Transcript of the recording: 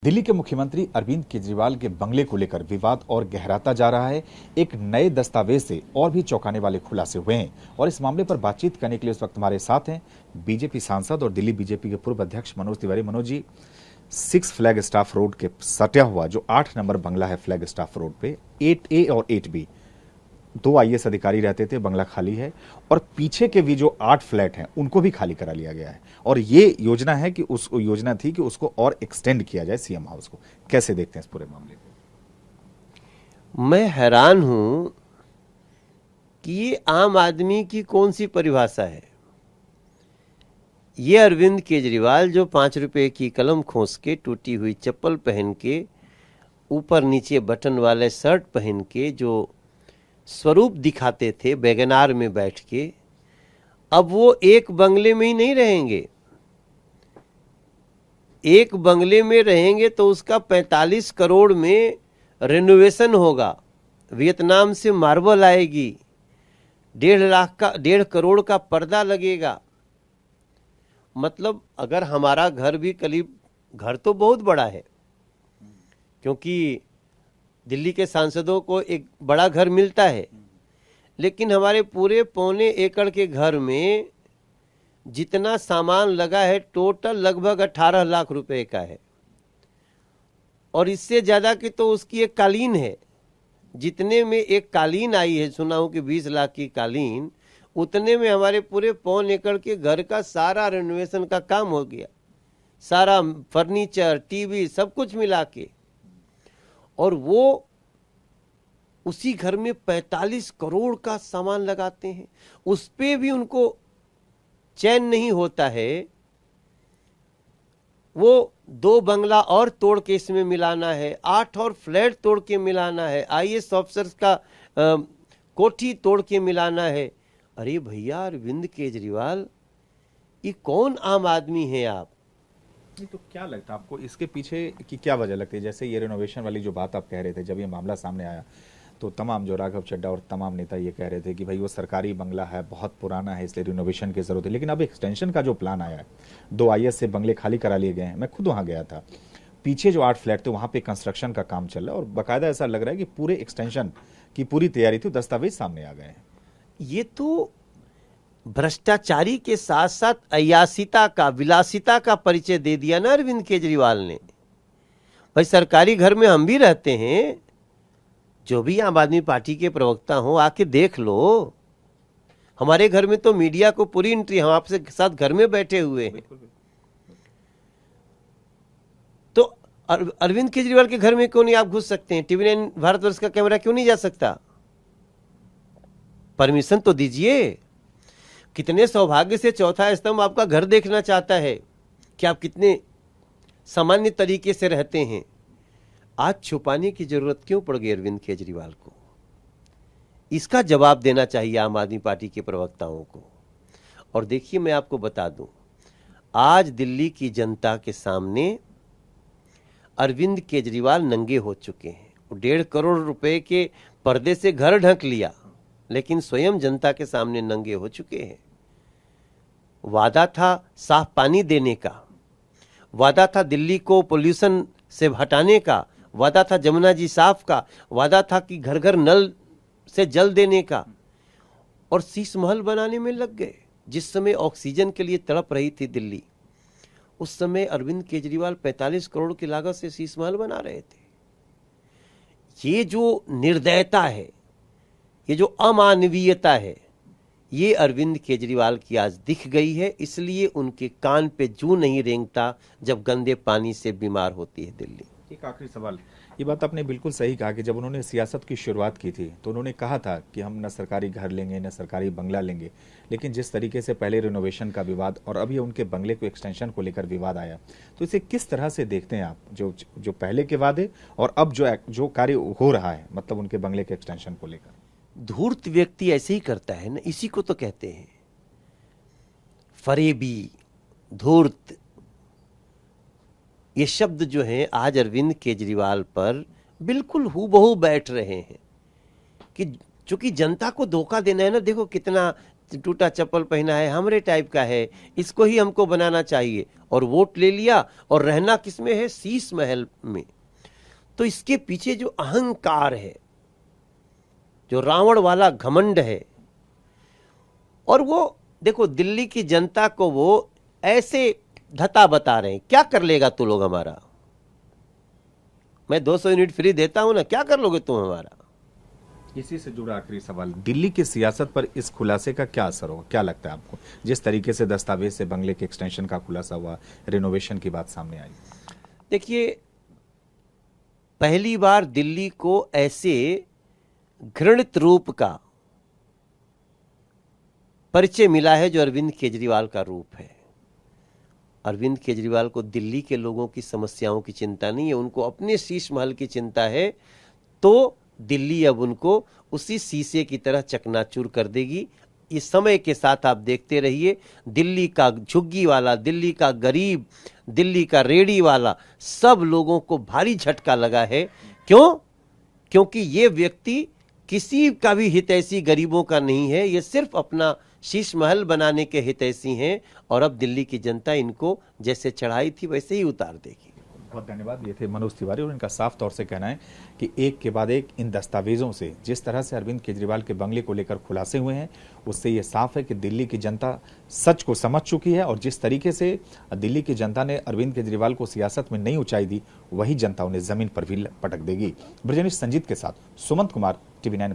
दिल्ली के मुख्यमंत्री अरविंद केजरीवाल के बंगले को लेकर विवाद और गहराता जा रहा है। एक नए दस्तावेज से और भी चौंकाने वाले खुलासे हुए हैं और इस मामले पर बातचीत करने के लिए इस वक्त हमारे साथ हैं बीजेपी सांसद और दिल्ली बीजेपी के पूर्व अध्यक्ष Manoj Tiwari. Manoj ji, 6 flag staff road के सटा हुआ जो 8 नंबर बंगला है फ्लैग स्टाफ रोड पे 8A और 8B 2 IAS अधिकारी रहते थे, बंगला खाली है और पीछे के भी जो 8 फ्लैट हैं उनको भी खाली करा लिया गया है और ये योजना है कि उस योजना थी कि उसको और एक्सटेंड किया जाए सीएम हाउस को। कैसे देखते हैं इस पूरे मामले को? मैं हैरान हूं कि ये आम आदमी की कौन सी परिभाषा है। ये अरविंद केजरीवाल जो 5 रुपए की कलम खोस के, टूटी हुई चप्पल पहन के, ऊपर नीचे बटन वाले शर्ट पहन के जो स्वरूप दिखाते थे वैगनार में बैठ के, अब वो एक बंगले में ही नहीं रहेंगे। एक बंगले में रहेंगे तो उसका 45 करोड़ में रेनोवेशन होगा, वियतनाम से मार्बल आएगी, 1.5 करोड़ का पर्दा लगेगा। मतलब अगर हमारा घर भी करीब, घर तो बहुत बड़ा है क्योंकि दिल्ली के सांसदों को एक बड़ा घर मिलता है, लेकिन हमारे पूरे 1.25 एकड़ के घर में जितना सामान लगा है टोटल लगभग 18 लाख रुपए का है और इससे ज्यादा की तो उसकी एक कालीन है। जितने में एक कालीन आई है, सुना हूं कि 20 लाख की कालीन, उतने में हमारे पूरे 1.25 एकड़ के घर का सारा रेनोवेशन का काम हो गया, सारा फर्नीचर, टीवी, सब कुछ मिला के। और वो उसी घर में 45 करोड़ का सामान लगाते हैं, उस पे भी उनको चैन नहीं होता है। वो 2 बंगला और तोड़ के इसमें मिलाना है, 8 और फ्लैट तोड़ के मिलाना है, IAS ऑफिसर्स का कोठी तोड़ के मिलाना है। अरे भैया अरविंद केजरीवाल, ये कौन आम आदमी है आप? तो क्या लगता है आपको इसके पीछे की क्या वजह लगती है? जैसे ये रिनोवेशन वाली जो बात आप कह रहे थे, जब ये मामला सामने आया तो तमाम जो राघव चड्ढा और तमाम नेता ये कह रहे थे कि भाई वो सरकारी बंगला है, बहुत पुराना है, इसलिए रिनोवेशन की जरूरत है। लेकिन अब एक्सटेंशन का जो प्लान आया है, 2 IAS से बंगले खाली करा लिए गए हैं। मैं खुद वहां गया था, पीछे जो 8 फ्लैट थे वहां पे कंस्ट्रक्शन का काम चल रहा है और बाकायदा ऐसा लग रहा है कि पूरे एक्सटेंशन की पूरी तैयारी थी, दस्तावेज सामने आ गए हैं। ये तो भ्रष्टाचारी के साथ साथ अयासिता का, विलासिता का परिचय दे दिया ना अरविंद केजरीवाल ने। भाई सरकारी घर में हम भी रहते हैं, जो भी आम आदमी पार्टी के प्रवक्ता हो आके देख लो। हमारे घर में तो मीडिया को पूरी एंट्री, हम आपसे साथ घर में बैठे हुए हैं। तो अरविंद केजरीवाल के घर में क्यों नहीं आप घुस सकते हैं? TV9 भारतवर्ष का कैमरा क्यों नहीं जा सकता? परमिशन तो दीजिए। कितने सौभाग्य से चौथा स्तंभ आपका घर देखना चाहता है कि आप कितने सामान्य तरीके से रहते हैं। आज छुपाने की जरूरत क्यों पड़ गई अरविंद केजरीवाल को? इसका जवाब देना चाहिए आम आदमी पार्टी के प्रवक्ताओं को। और देखिए, मैं आपको बता दूं, आज दिल्ली की जनता के सामने अरविंद केजरीवाल नंगे हो चुके हैं। 1.5 करोड़ रुपए के पर्दे से घर ढक लिया, लेकिन स्वयं जनता के सामने नंगे हो चुके हैं। वादा था साफ पानी देने का, वादा था दिल्ली को पोल्यूशन से हटाने का, वादा था जमुना जी साफ का, वादा था कि घर घर नल से जल देने का, और शीश महल बनाने में लग गए। जिस समय ऑक्सीजन के लिए तड़प रही थी दिल्ली, उस समय अरविंद केजरीवाल 45 करोड़ की लागत से शीश महल बना रहे थे। ये जो निर्दयता है, ये जो अमानवीयता है, ये अरविंद केजरीवाल की आज दिख गई है। इसलिए उनके कान पे जूं नहीं रेंगता जब गंदे पानी से बीमार होती है दिल्ली। एक आखिरी सवाल, ये बात आपने बिल्कुल सही कहा कि जब उन्होंने सियासत की शुरुआत की थी तो उन्होंने कहा था कि हम न सरकारी घर लेंगे न सरकारी बंगला लेंगे, लेकिन जिस तरीके से पहले रिनोवेशन का विवाद और अभी उनके बंगले को एक्सटेंशन को लेकर विवाद आया, तो इसे किस तरह से देखते हैं आप? जो पहले के वादे और अब जो कार्य हो रहा है, मतलब उनके बंगले के एक्सटेंशन को लेकर। धूर्त व्यक्ति ऐसे ही करता है ना, इसी को तो कहते हैं फरेबी, धूर्त। ये शब्द जो हैं आज अरविंद केजरीवाल पर बिल्कुल हूबहू बैठ रहे हैं कि चूंकि जनता को धोखा देना है ना। देखो कितना टूटा चप्पल पहना है, हमरे टाइप का है, इसको ही हमको बनाना चाहिए, और वोट ले लिया, और रहना किसमें है? शीश महल में। तो इसके पीछे जो अहंकार है, जो रावण वाला घमंड है, और वो देखो दिल्ली की जनता को वो ऐसे धता बता रहे हैं, क्या कर लेगा तू लोग हमारा? मैं 200 यूनिट फ्री देता हूं ना, क्या कर लोगे तुम हमारा? इसी से जुड़ा आखिरी सवाल, दिल्ली की सियासत पर इस खुलासे का क्या असर होगा, क्या लगता है आपको? जिस तरीके से दस्तावेज से बंगले के एक्सटेंशन का खुलासा हुआ, रिनोवेशन की बात सामने आई। देखिए, पहली बार दिल्ली को ऐसे घृणित रूप का परिचय मिला है जो अरविंद केजरीवाल का रूप है। अरविंद केजरीवाल को दिल्ली के लोगों की समस्याओं की चिंता नहीं है, उनको अपने शीश महल की चिंता है। तो दिल्ली अब उनको उसी शीशे की तरह चकनाचूर कर देगी। इस समय के साथ आप देखते रहिए, दिल्ली का झुग्गी वाला, दिल्ली का गरीब, दिल्ली का रेडी वाला, सब लोगों को भारी झटका लगा है। क्यों? क्योंकि ये व्यक्ति किसी का भी हितैषी गरीबों का नहीं है, ये सिर्फ अपना शीश महल बनाने के हितैषी हैं, और अब दिल्ली की जनता इनको जैसे चढ़ाई थी वैसे ही उतार देगी। बहुत धन्यवाद। ये थे मनोज तिवारी, और इनका साफ तौर से कहना है कि एक के बाद एक इन दस्तावेजों से जिस तरह से अरविंद केजरीवाल के बंगले को लेकर खुलासे हुए हैं, उससे ये साफ है कि दिल्ली की जनता सच को समझ चुकी है, और जिस तरीके से दिल्ली की जनता ने अरविंद केजरीवाल को सियासत में नई ऊंचाई दी, वही जनता उन्हें जमीन पर भी पटक देगी। ब्रजेश संजीत के साथ सुमंत कुमार, TV9।